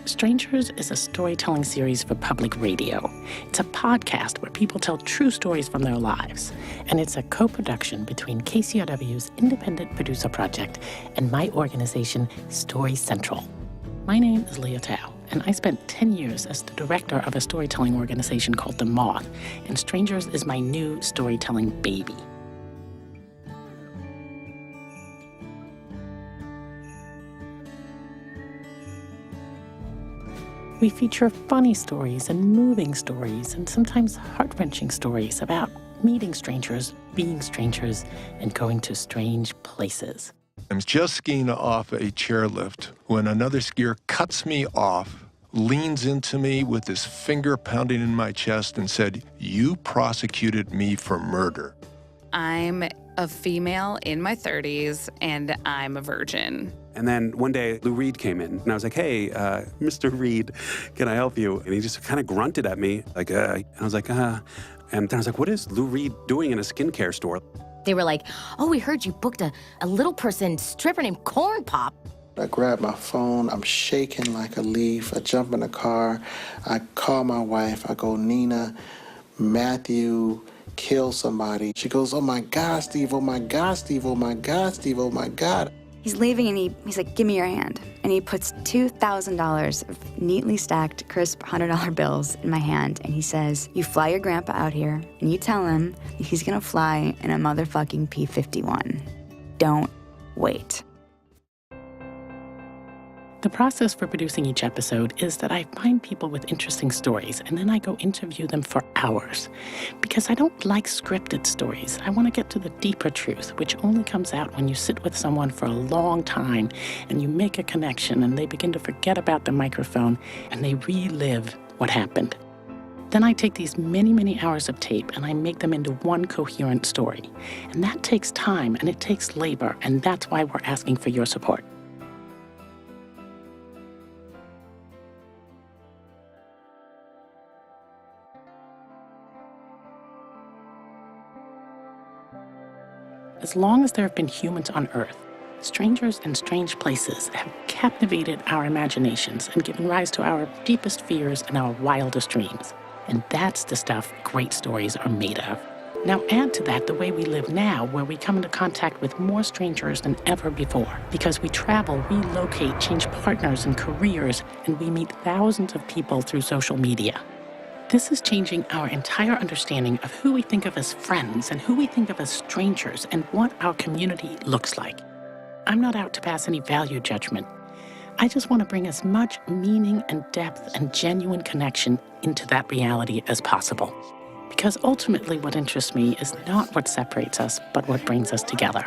Strangers is a storytelling series for public radio. It's a podcast where people tell true stories from their lives. And it's a co-production between KCRW's Independent Producer Project and my organization, Story Central. My name is Leah Tao, and I spent 10 years as the director of a storytelling organization called The Moth, and Strangers is my new storytelling baby. We feature funny stories and moving stories and sometimes heart-wrenching stories about meeting strangers, being strangers, and going to strange places. I'm just skiing off a chairlift when another skier cuts me off, leans into me with his finger pounding in my chest and said, "You prosecuted me for murder." I'm a female in my 30s, and I'm a virgin. And then one day, Lou Reed came in, and I was like, "Hey, Mr. Reed, can I help you?" And he just kind of grunted at me, like, and I was like, And then I was like, "What is Lou Reed doing in a skincare store?" They were like, "Oh, we heard you booked a little person stripper named Corn Pop." I grab my phone, I'm shaking like a leaf. I jump in the car, I call my wife, I go, "Nina, Matthew killed somebody." She goes, "Oh my God, Steve, oh my God, Steve, oh my God, Steve, oh my God." He's leaving and he's like, "Give me your hand." And he puts $2,000 of neatly stacked, crisp $100 bills in my hand. And he says, "You fly your grandpa out here and you tell him that he's gonna fly in a motherfucking P-51. Don't wait." The process for producing each episode is that I find people with interesting stories and then I go interview them for hours. Because I don't like scripted stories. I want to get to the deeper truth, which only comes out when you sit with someone for a long time and you make a connection and they begin to forget about the microphone and they relive what happened. Then I take these many, many hours of tape and I make them into one coherent story. And that takes time and it takes labor, and that's why we're asking for your support. As long as there have been humans on Earth, strangers and strange places have captivated our imaginations and given rise to our deepest fears and our wildest dreams. And that's the stuff great stories are made of. Now add to that the way we live now, where we come into contact with more strangers than ever before, because we travel, relocate, change partners and careers, and we meet thousands of people through social media. This is changing our entire understanding of who we think of as friends and who we think of as strangers and what our community looks like. I'm not out to pass any value judgment. I just want to bring as much meaning and depth and genuine connection into that reality as possible. Because ultimately what interests me is not what separates us, but what brings us together.